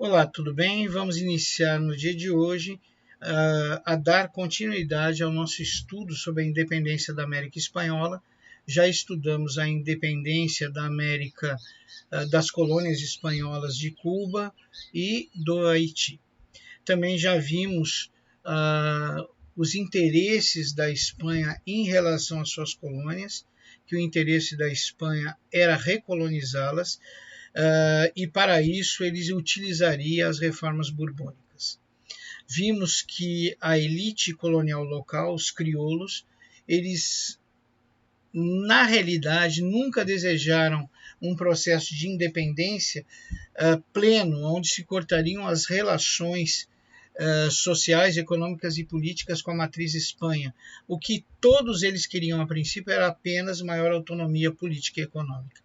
Olá, tudo bem? Vamos iniciar no dia de hoje a dar continuidade ao nosso estudo sobre a independência da América Espanhola. Já estudamos a independência da América, das colônias espanholas de Cuba e do Haiti. Também já vimos os interesses da Espanha em relação às suas colônias, que o interesse da Espanha era recolonizá-las, e para isso eles utilizariam as reformas borbônicas. Vimos que a elite colonial local, os crioulos, eles na realidade nunca desejaram um processo de independência pleno, onde se cortariam as relações sociais, econômicas e políticas com a matriz Espanha. O que todos eles queriam a princípio era apenas maior autonomia política e econômica.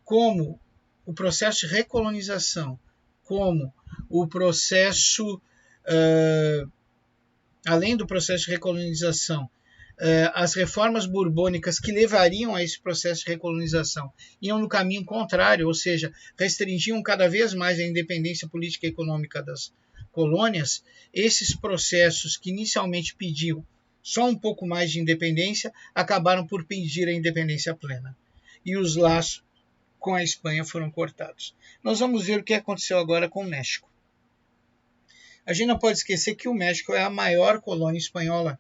Como o processo de recolonização, como o processo, além do processo de recolonização, as reformas borbônicas que levariam a esse processo de recolonização iam no caminho contrário, ou seja, restringiam cada vez mais a independência política e econômica das colônias. Esses processos que inicialmente pediam só um pouco mais de independência acabaram por pedir a independência plena. E os laços com a Espanha foram cortados. Nós vamos ver o que aconteceu agora com o México. A gente não pode esquecer que o México é a maior colônia espanhola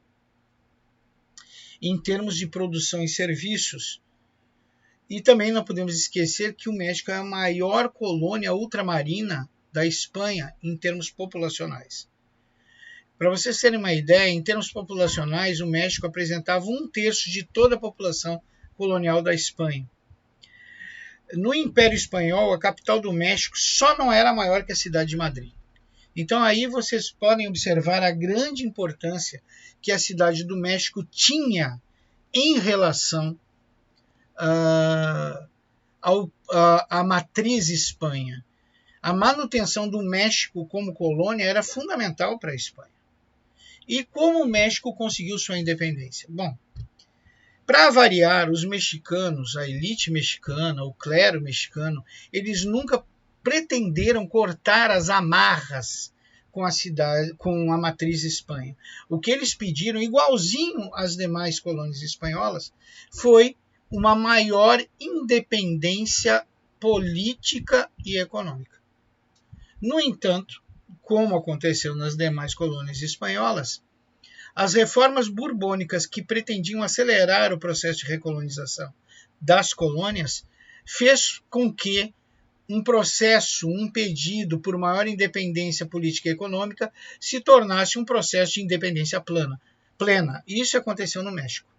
em termos de produção e serviços. E também não podemos esquecer que o México é a maior colônia ultramarina da Espanha em termos populacionais. Para vocês terem uma ideia, em termos populacionais, o México apresentava 1/3 de toda a população colonial da Espanha. No Império Espanhol, a capital do México só não era maior que a cidade de Madrid. Então aí vocês podem observar a grande importância que a cidade do México tinha em relação à matriz Espanha. A manutenção do México como colônia era fundamental para a Espanha. E como o México conseguiu sua independência? Bom, para variar, os mexicanos, a elite mexicana, o clero mexicano, eles nunca pretenderam cortar as amarras com a cidade, com a matriz Espanha. O que eles pediram, igualzinho às demais colônias espanholas, foi uma maior independência política e econômica. No entanto, como aconteceu nas demais colônias espanholas, as reformas borbônicas que pretendiam acelerar o processo de recolonização das colônias fez com que um pedido por maior independência política e econômica se tornasse um processo de independência plena. Isso aconteceu no México.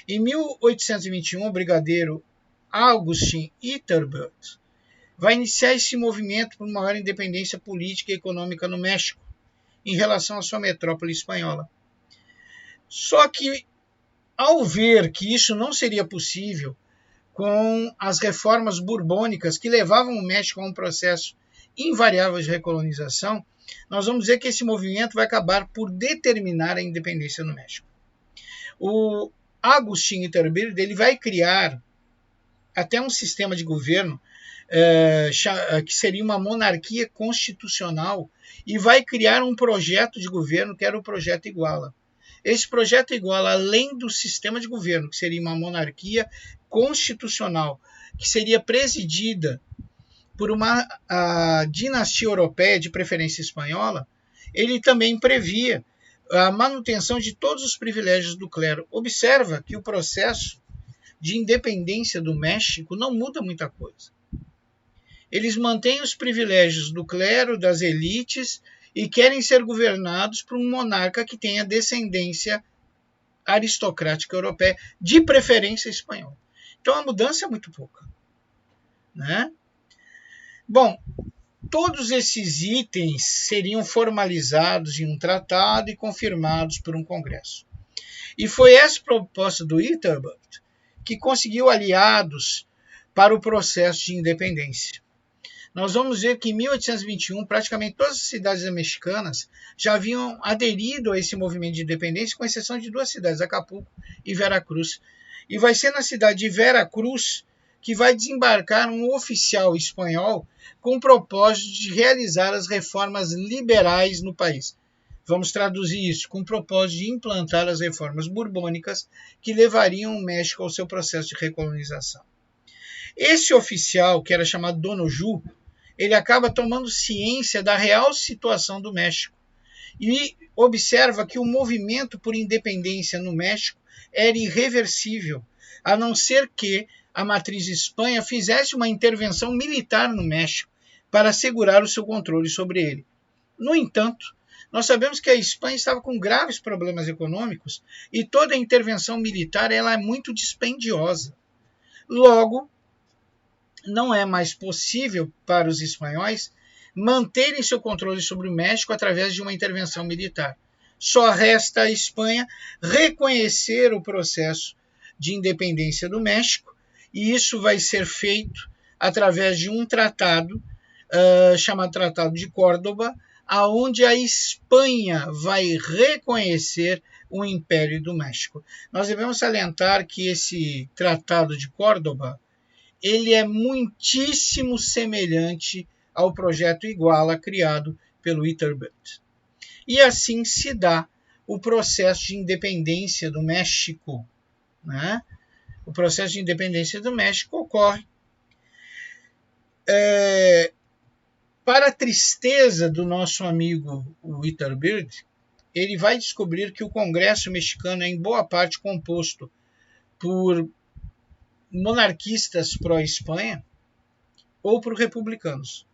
Em 1821, o brigadeiro Augustin Iturbide vai iniciar esse movimento por maior independência política e econômica no México em relação à sua metrópole espanhola. Só que, ao ver que isso não seria possível com as reformas borbônicas que levavam o México a um processo invariável de recolonização, nós vamos dizer que esse movimento vai acabar por determinar a independência no México. O Agustín Iturbide ele vai criar até um sistema de governo que seria uma monarquia constitucional e vai criar um projeto de governo que era o Projeto Iguala. Esse projeto Iguala, além do sistema de governo, que seria uma monarquia constitucional, que seria presidida por uma dinastia europeia, de preferência espanhola, ele também previa a manutenção de todos os privilégios do clero. Observa que o processo de independência do México não muda muita coisa. Eles mantêm os privilégios do clero, das elites, e querem ser governados por um monarca que tenha descendência aristocrática europeia, de preferência espanhola. Então a mudança é muito pouca, né? Bom, todos esses itens seriam formalizados em um tratado e confirmados por um congresso. E foi essa proposta do Iturbide que conseguiu aliados para o processo de independência. Nós vamos ver que em 1821, praticamente todas as cidades mexicanas já haviam aderido a esse movimento de independência, com exceção de 2 cidades, Acapulco e Veracruz. E vai ser na cidade de Veracruz que vai desembarcar um oficial espanhol com o propósito de realizar as reformas liberais no país. Vamos traduzir isso, com o propósito de implantar as reformas borbônicas que levariam o México ao seu processo de recolonização. Esse oficial, que era chamado Dono Ju, ele acaba tomando ciência da real situação do México e observa que o movimento por independência no México era irreversível, a não ser que a matriz Espanha fizesse uma intervenção militar no México para assegurar o seu controle sobre ele. No entanto, nós sabemos que a Espanha estava com graves problemas econômicos e toda a intervenção militar ela é muito dispendiosa. Logo, não é mais possível para os espanhóis manterem seu controle sobre o México através de uma intervenção militar. Só resta à Espanha reconhecer o processo de independência do México, e isso vai ser feito através de um tratado chamado Tratado de Córdoba, aonde a Espanha vai reconhecer o Império do México. Nós devemos salientar que esse Tratado de Córdoba ele é muitíssimo semelhante ao projeto Iguala criado pelo Iturbide. E assim se dá o processo de independência do México. Né? O processo de independência do México ocorre para a tristeza do nosso amigo Iturbide, ele vai descobrir que o Congresso mexicano é em boa parte composto por monarquistas pró-Espanha ou por republicanos.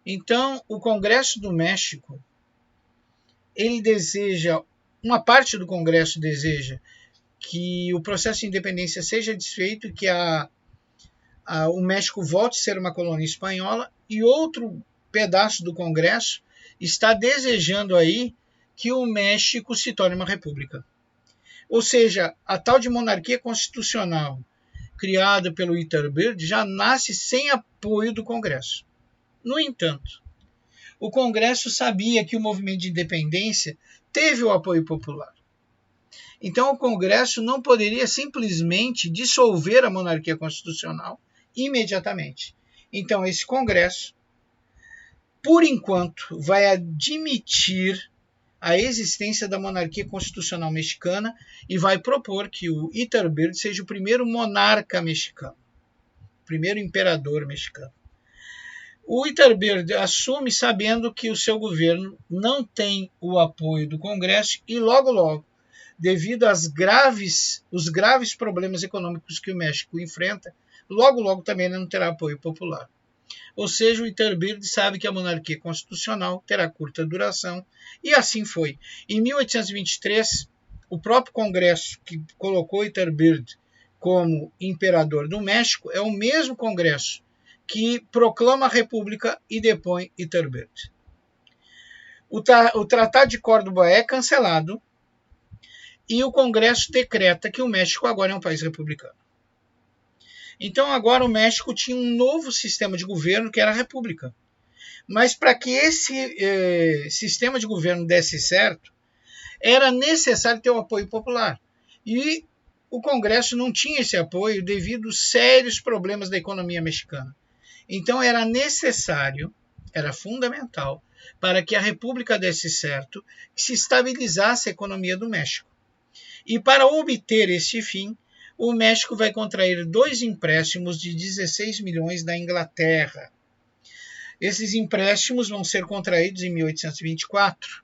Então, o Congresso do México, ele deseja, uma parte do Congresso deseja que o processo de independência seja desfeito e que o México volte a ser uma colônia espanhola, e outro pedaço do Congresso está desejando aí que o México se torne uma república. Ou seja, a tal de monarquia constitucional criada pelo Iturbide já nasce sem apoio do Congresso. No entanto, o Congresso sabia que o movimento de independência teve o apoio popular. Então, o Congresso não poderia simplesmente dissolver a monarquia constitucional imediatamente. Então, esse Congresso, por enquanto, vai admitir a existência da monarquia constitucional mexicana e vai propor que o Iturbide seja o primeiro monarca mexicano, o primeiro imperador mexicano. O Iturbide assume sabendo que o seu governo não tem o apoio do Congresso e logo, devido aos graves problemas econômicos que o México enfrenta, logo também não terá apoio popular. Ou seja, o Iturbide sabe que a monarquia constitucional terá curta duração, e assim foi. Em 1823, o próprio Congresso que colocou Iturbide como imperador do México é o mesmo Congresso que proclama a República e depõe Iturbide. O Tratado de Córdoba é cancelado e o Congresso decreta que o México agora é um país republicano. Então agora o México tinha um novo sistema de governo que era a República. Mas para que esse sistema de governo desse certo, era necessário ter o apoio popular. E o Congresso não tinha esse apoio devido aos sérios problemas da economia mexicana. Então era necessário, era fundamental, para que a República desse certo, que se estabilizasse a economia do México. E para obter esse fim, o México vai contrair 2 empréstimos de 16 milhões da Inglaterra. Esses empréstimos vão ser contraídos em 1824,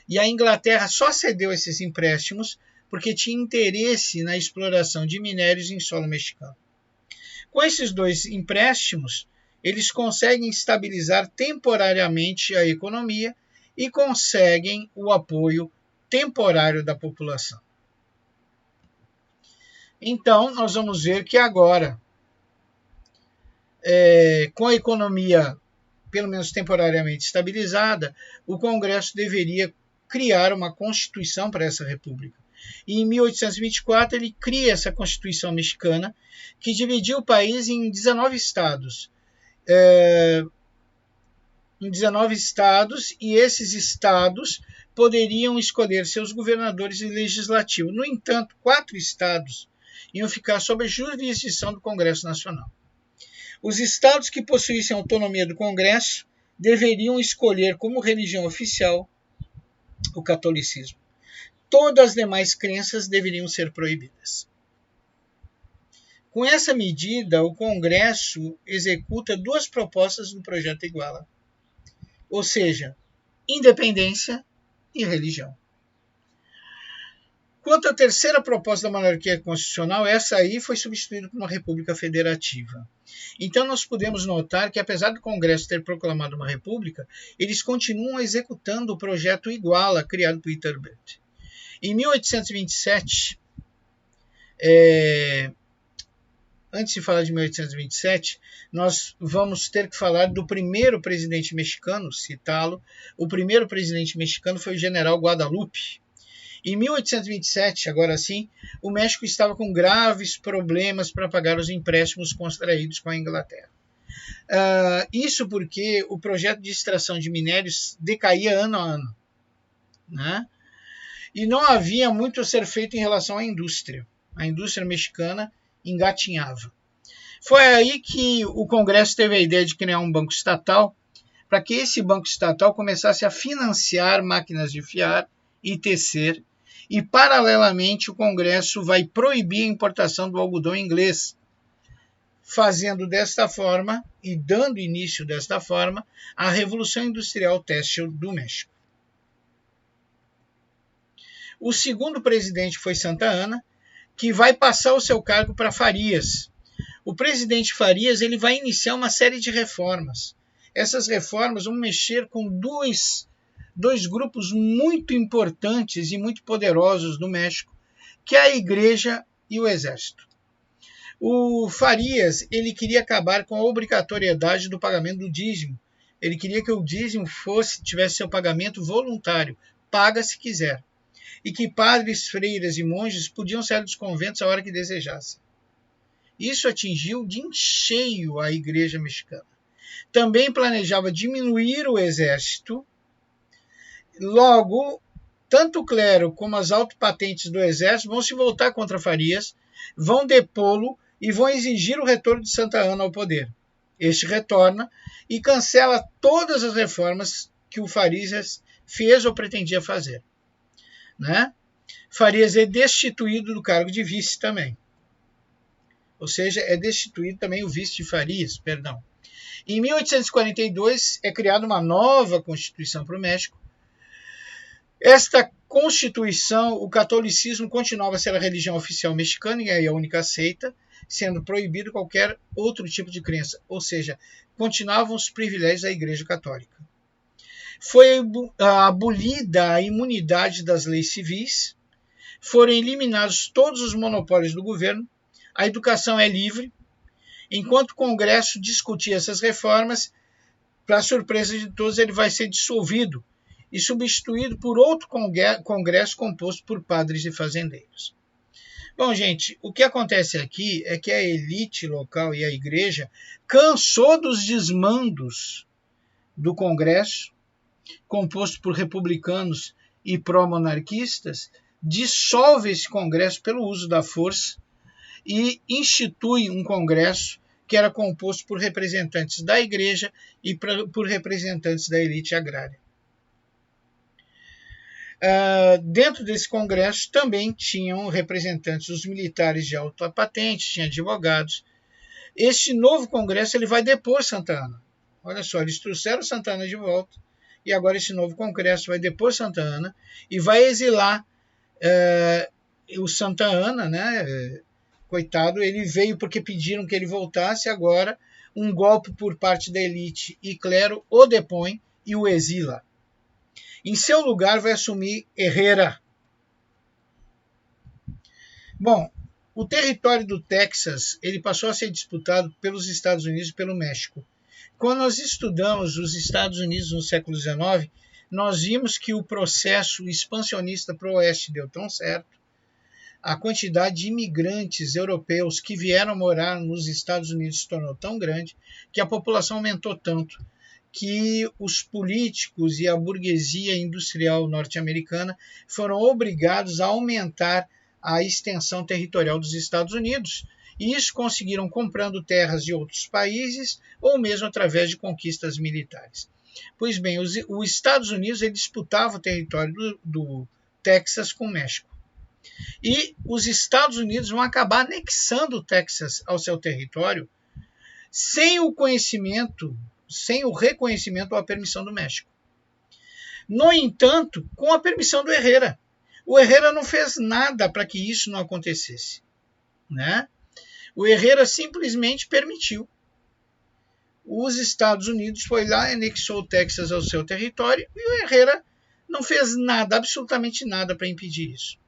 e a Inglaterra só cedeu esses empréstimos porque tinha interesse na exploração de minérios em solo mexicano. Com esses 2 empréstimos, eles conseguem estabilizar temporariamente a economia e conseguem o apoio temporário da população. Então, nós vamos ver que agora, com a economia pelo menos temporariamente estabilizada, o Congresso deveria criar uma Constituição para essa república. E em 1824 ele cria essa Constituição mexicana, que dividia o país em 19 estados. E esses estados poderiam escolher seus governadores e legislativos. No entanto, 4 estados iam ficar sob a jurisdição do Congresso Nacional. Os estados que possuíssem autonomia do Congresso deveriam escolher como religião oficial o catolicismo. Todas as demais crenças deveriam ser proibidas. Com essa medida, o Congresso executa duas propostas do Projeto Iguala, ou seja, independência e religião. Quanto à terceira proposta da monarquia constitucional, essa aí foi substituída por uma república federativa. Então nós podemos notar que, apesar do Congresso ter proclamado uma república, eles continuam executando o projeto Iguala, criado por Iturbide. Em 1827, antes de falar de 1827, nós vamos ter que falar do primeiro presidente mexicano, citá-lo. O primeiro presidente mexicano foi o general Guadalupe. Em 1827, agora sim, o México estava com graves problemas para pagar os empréstimos contraídos com a Inglaterra. Isso porque o projeto de extração de minérios decaía ano a ano, né? E não havia muito a ser feito em relação à indústria. A indústria mexicana engatinhava. Foi aí que o Congresso teve a ideia de criar um banco estatal, para que esse banco estatal começasse a financiar máquinas de fiar e tecer, e paralelamente o Congresso vai proibir a importação do algodão inglês, fazendo desta forma e dando início desta forma à Revolução Industrial Têxtil do México. O segundo presidente foi Santa Anna, que vai passar o seu cargo para Farias. O presidente Farias ele vai iniciar uma série de reformas. Essas reformas vão mexer com dois grupos muito importantes e muito poderosos do México, que é a Igreja e o Exército. O Farias ele queria acabar com a obrigatoriedade do pagamento do dízimo. Ele queria que o dízimo tivesse seu pagamento voluntário, paga se quiser, e que padres, freiras e monges podiam sair dos conventos a hora que desejassem. Isso atingiu de em cheio a Igreja mexicana. Também planejava diminuir o exército. Logo, tanto o clero como as autopatentes do exército vão se voltar contra Farias, vão depô-lo e vão exigir o retorno de Santa Anna ao poder. Este retorna e cancela todas as reformas que o Farias fez ou pretendia fazer, né? Farias é destituído do cargo de vice também. Ou seja, é destituído também o vice de Farias, perdão. Em 1842 é criada uma nova Constituição para o México. Esta Constituição, o catolicismo continuava a ser a religião oficial mexicana e a única aceita, sendo proibido qualquer outro tipo de crença, ou seja, continuavam os privilégios da Igreja Católica. Foi abolida a imunidade das leis civis, foram eliminados todos os monopólios do governo, a educação é livre. Enquanto o Congresso discutia essas reformas, para surpresa de todos, ele vai ser dissolvido e substituído por outro Congresso composto por padres e fazendeiros. Bom, gente, o que acontece aqui é que a elite local e a igreja cansou dos desmandos do Congresso, composto por republicanos e pró-monarquistas, dissolve esse Congresso pelo uso da força e institui um Congresso que era composto por representantes da igreja e por representantes da elite agrária. Dentro desse Congresso também tinham representantes dos militares de alta patente, tinha advogados. Este novo Congresso ele vai depor Santa Anna. Olha só, eles trouxeram Santa Anna de volta e agora esse novo Congresso vai depor Santa Anna e vai exilar o Santa Anna, né? Coitado, ele veio porque pediram que ele voltasse, agora um golpe por parte da elite e clero o depõe e o exila. Em seu lugar vai assumir Herrera. Bom, o território do Texas ele passou a ser disputado pelos Estados Unidos e pelo México. Quando nós estudamos os Estados Unidos no século XIX, nós vimos que o processo expansionista para o oeste deu tão certo, a quantidade de imigrantes europeus que vieram morar nos Estados Unidos se tornou tão grande que a população aumentou tanto que os políticos e a burguesia industrial norte-americana foram obrigados a aumentar a extensão territorial dos Estados Unidos, e isso conseguiram comprando terras de outros países ou mesmo através de conquistas militares. Pois bem, os Estados Unidos ele disputava o território do Texas com o México. E os Estados Unidos vão acabar anexando o Texas ao seu território sem o conhecimento, sem o reconhecimento ou a permissão do México. No entanto, com a permissão do Herrera. O Herrera não fez nada para que isso não acontecesse, né? O Herrera simplesmente permitiu. Os Estados Unidos foi lá, anexou o Texas ao seu território e o Herrera não fez nada, absolutamente nada para impedir isso.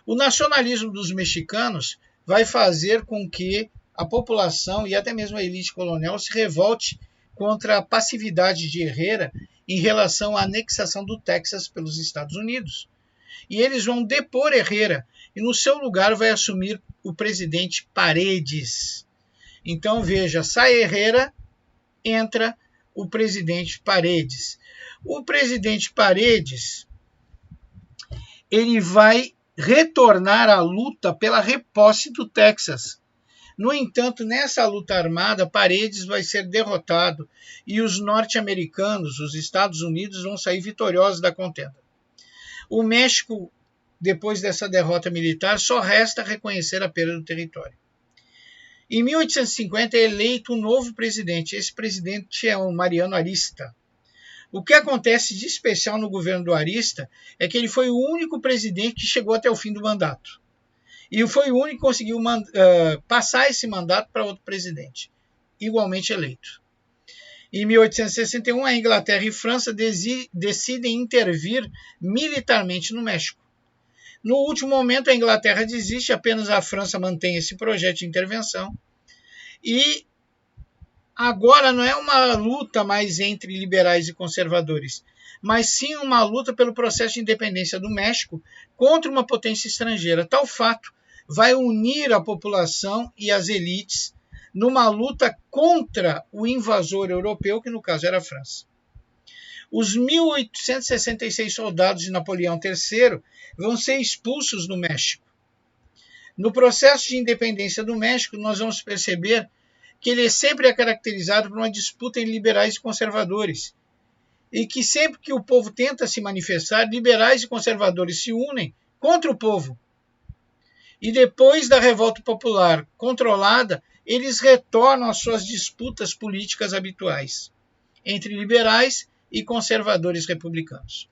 O nacionalismo dos mexicanos vai fazer com que a população e até mesmo a elite colonial se revolte contra a passividade de Herrera em relação à anexação do Texas pelos Estados Unidos. E eles vão depor Herrera e no seu lugar vai assumir o presidente Paredes. Então veja, sai Herrera, entra o presidente Paredes. O presidente Paredes ele vai retornar à luta pela reposse do Texas. No entanto, nessa luta armada, Paredes vai ser derrotado e os norte-americanos, os Estados Unidos, vão sair vitoriosos da contenda. O México, depois dessa derrota militar, só resta reconhecer a perda do território. Em 1850 é eleito um novo presidente. Esse presidente é o Mariano Arista. O que acontece de especial no governo do Arista é que ele foi o único presidente que chegou até o fim do mandato. E foi o único que conseguiu passar esse mandato para outro presidente, igualmente eleito. Em 1861, a Inglaterra e França decidem intervir militarmente no México. No último momento, a Inglaterra desiste, apenas a França mantém esse projeto de intervenção. E agora não é uma luta mais entre liberais e conservadores, mas sim uma luta pelo processo de independência do México contra uma potência estrangeira. Tal fato vai unir a população e as elites numa luta contra o invasor europeu, que no caso era a França. Os 1.866 soldados de Napoleão III vão ser expulsos do México. No processo de independência do México, nós vamos perceber que ele sempre é caracterizado por uma disputa entre liberais e conservadores, e que sempre que o povo tenta se manifestar, liberais e conservadores se unem contra o povo. E depois da revolta popular controlada, eles retornam às suas disputas políticas habituais entre liberais e conservadores republicanos.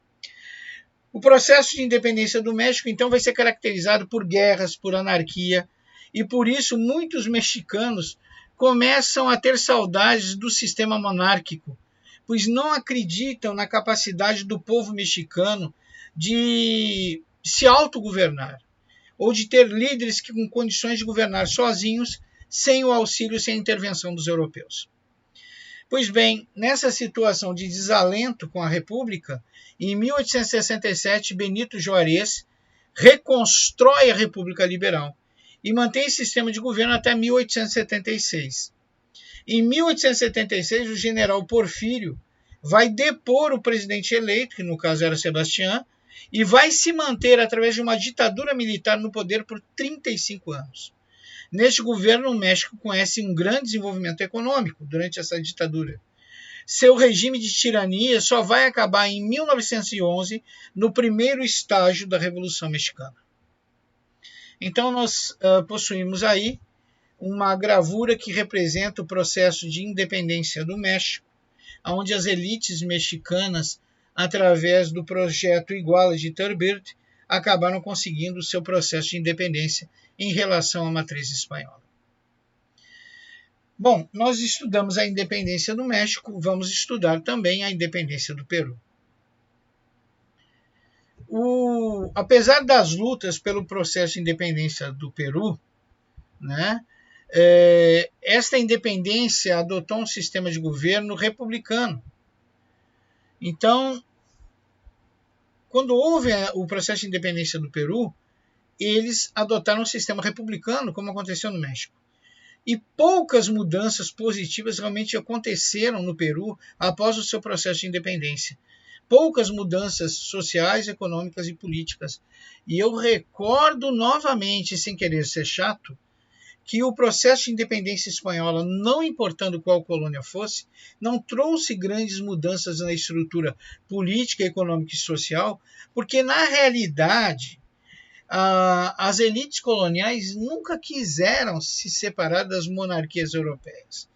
O processo de independência do México, então, vai ser caracterizado por guerras, por anarquia, e por isso muitos mexicanos começam a ter saudades do sistema monárquico, pois não acreditam na capacidade do povo mexicano de se autogovernar, ou de ter líderes que com condições de governar sozinhos, sem o auxílio, sem a intervenção dos europeus. Pois bem, nessa situação de desalento com a República, em 1867, Benito Juárez reconstrói a República Liberal e mantém esse sistema de governo até 1876. Em 1876, o general Porfírio vai depor o presidente eleito, que no caso era Sebastián, e vai se manter através de uma ditadura militar no poder por 35 anos. Neste governo, o México conhece um grande desenvolvimento econômico durante essa ditadura. Seu regime de tirania só vai acabar em 1911, no primeiro estágio da Revolução Mexicana. Então, nós possuímos aí uma gravura que representa o processo de independência do México, onde as elites mexicanas, através do projeto Iguala de Iturbide, acabaram conseguindo o seu processo de independência em relação à matriz espanhola. Bom, nós estudamos a independência do México, vamos estudar também a independência do Peru. Apesar das lutas pelo processo de independência do Peru, né, esta independência adotou um sistema de governo republicano. Então, quando houve o processo de independência do Peru, eles adotaram um sistema republicano, como aconteceu no México. E poucas mudanças positivas realmente aconteceram no Peru após o seu processo de independência. poucas mudanças sociais, econômicas e políticas. E eu recordo novamente, sem querer ser chato, que o processo de independência espanhola, não importando qual colônia fosse, não trouxe grandes mudanças na estrutura política, econômica e social, porque, na realidade, as elites coloniais nunca quiseram se separar das monarquias europeias.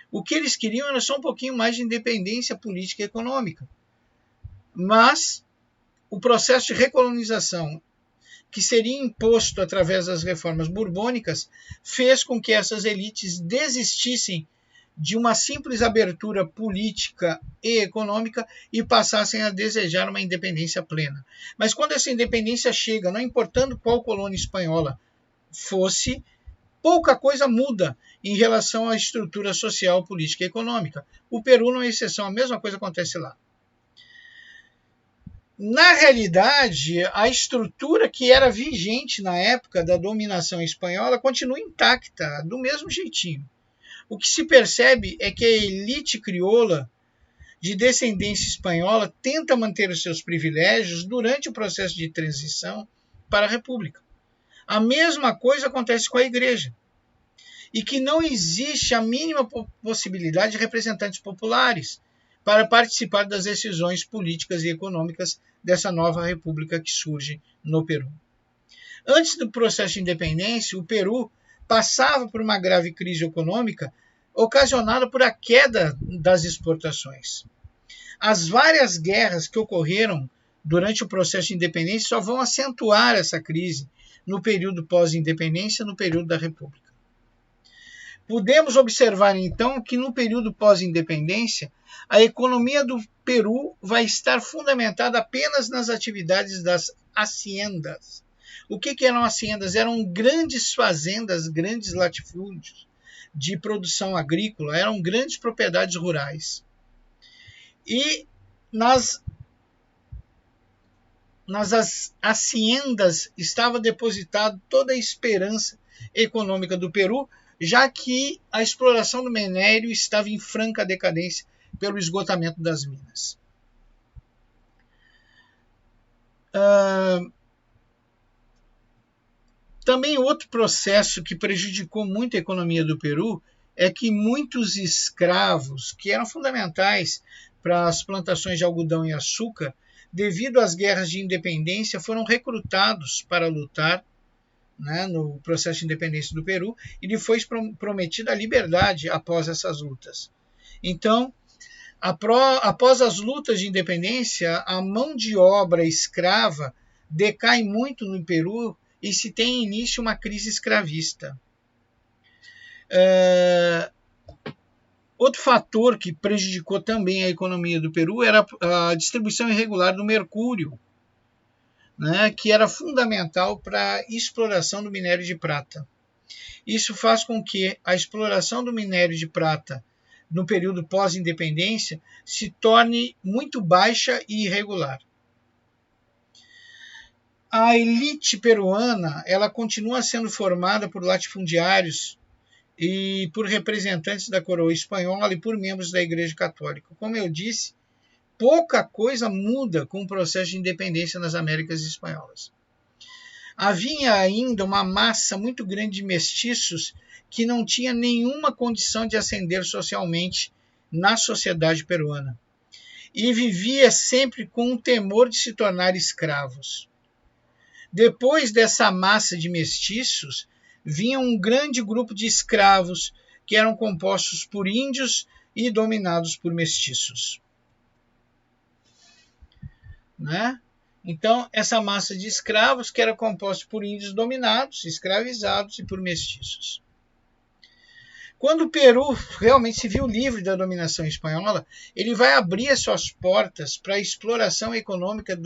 O que eles queriam era só um pouquinho mais de independência política e econômica. Mas o processo de recolonização, que seria imposto através das reformas borbônicas, fez com que essas elites desistissem de uma simples abertura política e econômica e passassem a desejar uma independência plena. Mas quando essa independência chega, não importando qual colônia espanhola fosse, pouca coisa muda em relação à estrutura social, política e econômica. O Peru não é exceção, a mesma coisa acontece lá. Na realidade, a estrutura que era vigente na época da dominação espanhola continua intacta, do mesmo jeitinho. O que se percebe é que a elite crioula de descendência espanhola tenta manter os seus privilégios durante o processo de transição para a República. A mesma coisa acontece com a Igreja. E que não existe a mínima possibilidade de representantes populares para participar das decisões políticas e econômicas dessa nova república que surge no Peru. Antes do processo de independência, o Peru passava por uma grave crise econômica ocasionada por a queda das exportações. As várias guerras que ocorreram durante o processo de independência só vão acentuar essa crise no período pós-independência, no período da República. Podemos observar, então, que no período pós-independência, a economia do Peru vai estar fundamentada apenas nas atividades das haciendas. O que eram haciendas? Eram grandes fazendas, grandes latifúndios de produção agrícola, eram grandes propriedades rurais. E nas haciendas estava depositada toda a esperança econômica do Peru, já que a exploração do minério estava em franca decadência pelo esgotamento das minas. Também outro processo que prejudicou muito a economia do Peru é que muitos escravos, que eram fundamentais para as plantações de algodão e açúcar, devido às guerras de independência, foram recrutados para lutar, né, no processo de independência do Peru, e lhe foi prometida a liberdade após essas lutas. Então, após as lutas de independência, a mão de obra escrava decai muito no Peru e se tem início uma crise escravista. Outro fator que prejudicou também a economia do Peru era a distribuição irregular do mercúrio, né, que era fundamental para a exploração do minério de prata. Isso faz com que a exploração do minério de prata no período pós-independência se torne muito baixa e irregular. A elite peruana, ela continua sendo formada por latifundiários e por representantes da coroa espanhola e por membros da Igreja Católica. Como eu disse, pouca coisa muda com o processo de independência nas Américas Espanholas. Havia ainda uma massa muito grande de mestiços que não tinha nenhuma condição de ascender socialmente na sociedade peruana e vivia sempre com o temor de se tornar escravos. Depois dessa massa de mestiços, vinha um grande grupo de escravos que eram compostos por índios e dominados por mestiços. Né? Então, essa massa de escravos que era composta por índios dominados, escravizados e por mestiços. Quando o Peru realmente se viu livre da dominação espanhola, ele vai abrir as suas portas para a exploração econômica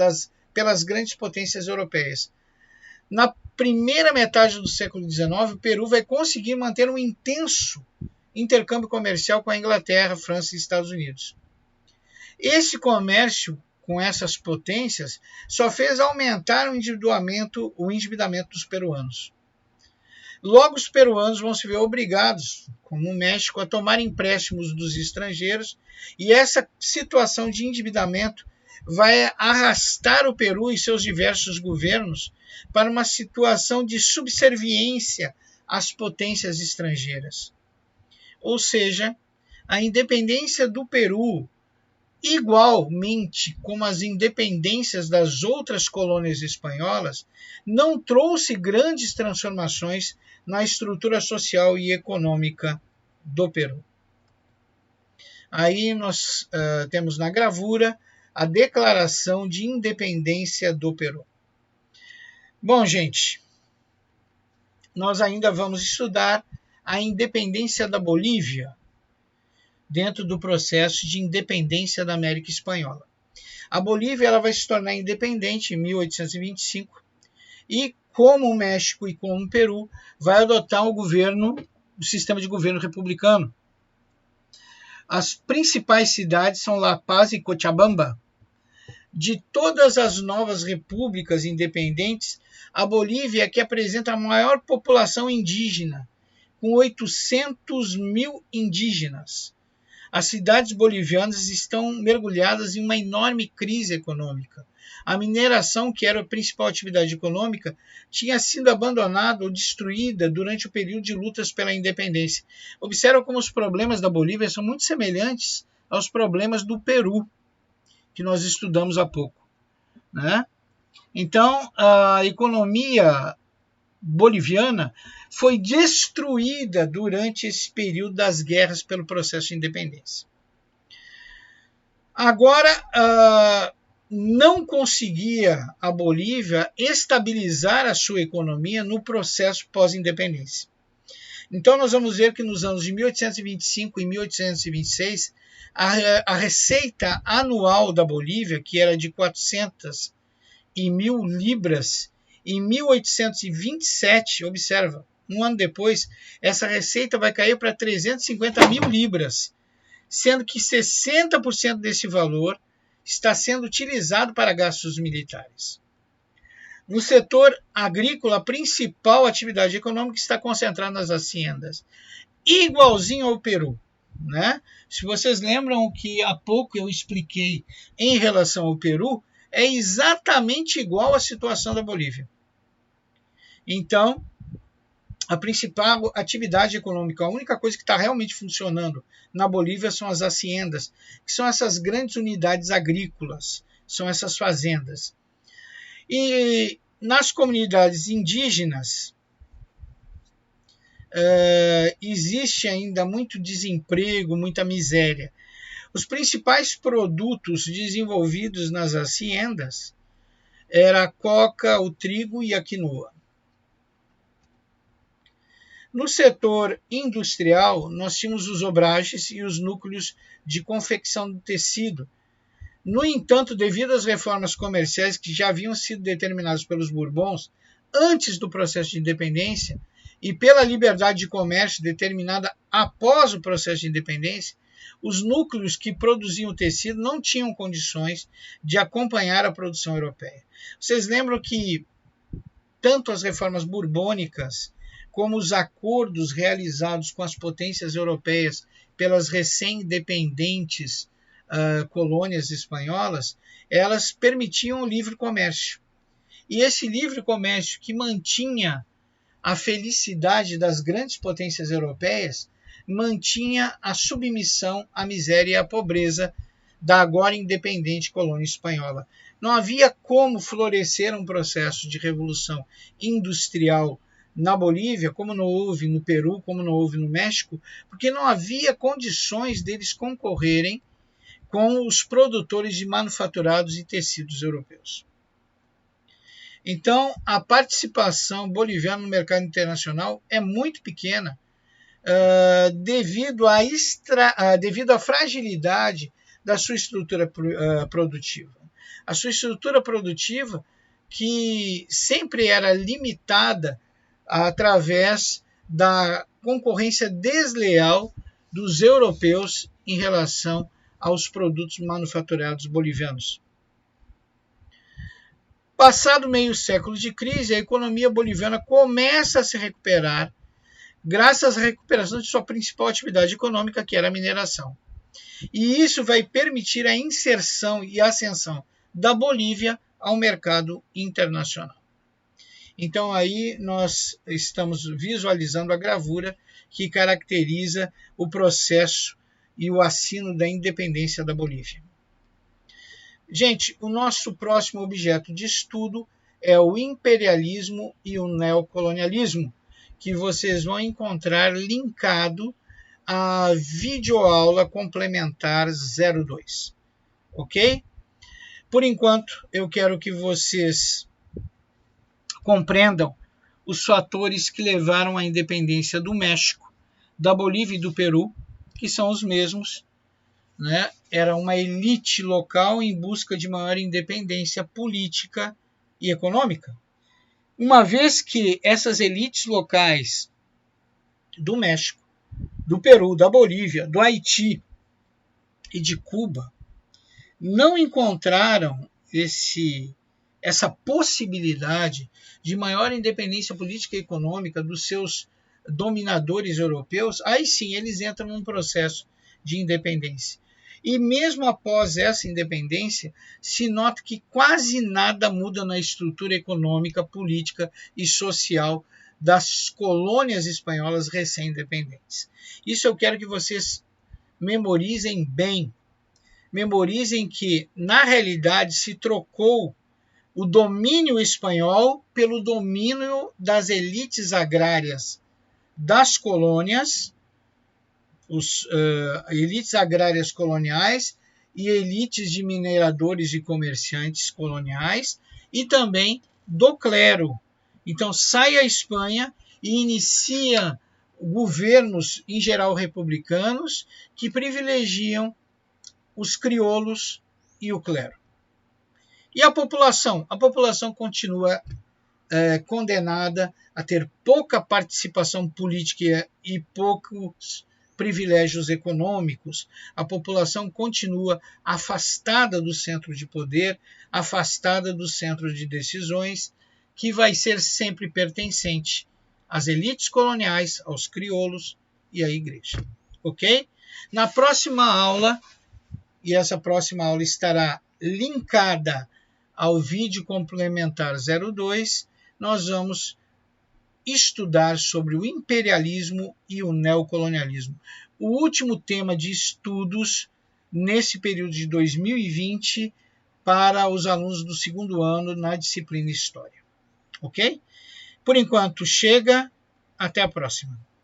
pelas grandes potências europeias. Na primeira metade do século XIX, o Peru vai conseguir manter um intenso intercâmbio comercial com a Inglaterra, França e Estados Unidos. Esse comércio com essas potências só fez aumentar o endividamento dos peruanos. Logo, os peruanos vão se ver obrigados, como o México, a tomar empréstimos dos estrangeiros, e essa situação de endividamento vai arrastar o Peru e seus diversos governos para uma situação de subserviência às potências estrangeiras. Ou seja, a independência do Peru, igualmente como as independências das outras colônias espanholas, não trouxe grandes transformações na estrutura social e econômica do Peru. Aí nós temos na gravura a Declaração de Independência do Peru. Bom, gente, nós ainda vamos estudar a independência da Bolívia dentro do processo de independência da América Espanhola. A Bolívia ela vai se tornar independente em 1825 e, como o México e como o Peru, vai adotar o sistema de governo republicano. As principais cidades são La Paz e Cochabamba. De todas as novas repúblicas independentes, a Bolívia é que apresenta a maior população indígena, com 800 mil indígenas. As cidades bolivianas estão mergulhadas em uma enorme crise econômica. A mineração, que era a principal atividade econômica, tinha sido abandonada ou destruída durante o período de lutas pela independência. Observa como os problemas da Bolívia são muito semelhantes aos problemas do Peru, que nós estudamos há pouco, né? Então, a economia boliviana foi destruída durante esse período das guerras pelo processo de independência. Agora, não conseguia a Bolívia estabilizar a sua economia no processo pós-independência. Então, nós vamos ver que nos anos de 1825 e 1826, a receita anual da Bolívia, que era de 400 e 1.000 libras, em 1827, observa, um ano depois, essa receita vai cair para 350 mil libras, sendo que 60% desse valor está sendo utilizado para gastos militares. No setor agrícola, a principal atividade econômica está concentrada nas haciendas, igualzinho ao Peru, né? Se vocês lembram o que há pouco eu expliquei em relação ao Peru, é exatamente igual à situação da Bolívia. Então, a principal atividade econômica, a única coisa que está realmente funcionando na Bolívia são as haciendas, que são essas grandes unidades agrícolas, são essas fazendas. E nas comunidades indígenas, existe ainda muito desemprego, muita miséria. Os principais produtos desenvolvidos nas haciendas eram a coca, o trigo e a quinoa. No setor industrial, nós tínhamos os obragens e os núcleos de confecção do tecido. No entanto, devido às reformas comerciais que já haviam sido determinadas pelos Bourbons antes do processo de independência e pela liberdade de comércio determinada após o processo de independência, os núcleos que produziam o tecido não tinham condições de acompanhar a produção europeia. Vocês lembram que tanto as reformas borbônicas como os acordos realizados com as potências europeias pelas recém-independentes colônias espanholas, elas permitiam o livre comércio. E esse livre comércio que mantinha a felicidade das grandes potências europeias, mantinha a submissão à miséria e à pobreza da agora independente colônia espanhola. Não havia como florescer um processo de revolução industrial na Bolívia, como não houve no Peru, como não houve no México, porque não havia condições deles concorrerem com os produtores de manufaturados e tecidos europeus. Então, a participação boliviana no mercado internacional é muito pequena, devido à fragilidade da sua estrutura produtiva. A sua estrutura produtiva, que sempre era limitada através da concorrência desleal dos europeus em relação aos produtos manufaturados bolivianos. Passado meio século de crise, a economia boliviana começa a se recuperar, graças à recuperação de sua principal atividade econômica, que era a mineração. E isso vai permitir a inserção e ascensão da Bolívia ao mercado internacional. Então aí nós estamos visualizando a gravura que caracteriza o processo e o assino da independência da Bolívia. Gente, o nosso próximo objeto de estudo é o imperialismo e o neocolonialismo, que vocês vão encontrar linkado à videoaula complementar 02, ok? Por enquanto, eu quero que vocês compreendam os fatores que levaram à independência do México, da Bolívia e do Peru, que são os mesmos, né? Era uma elite local em busca de maior independência política e econômica. Uma vez que essas elites locais do México, do Peru, da Bolívia, do Haiti e de Cuba não encontraram essa possibilidade de maior independência política e econômica dos seus dominadores europeus, aí sim eles entram num processo de independência. E mesmo após essa independência, se nota que quase nada muda na estrutura econômica, política e social das colônias espanholas recém-independentes. Isso eu quero que vocês memorizem bem. Memorizem que, na realidade, se trocou o domínio espanhol pelo domínio das elites agrárias das colônias, elites agrárias coloniais e elites de mineradores e comerciantes coloniais, e também do clero. Então sai a Espanha e inicia governos, em geral republicanos, que privilegiam os crioulos e o clero. E a população? A população continua condenada a ter pouca participação política e poucos privilégios econômicos. A população continua afastada do centro de poder, afastada do centro de decisões, que vai ser sempre pertencente às elites coloniais, aos crioulos e à igreja. Ok? Na próxima aula, e essa próxima aula estará linkada ao vídeo complementar 02, nós vamos estudar sobre o imperialismo e o neocolonialismo. O último tema de estudos nesse período de 2020 para os alunos do segundo ano na disciplina História. Ok? Por enquanto, chega. Até a próxima.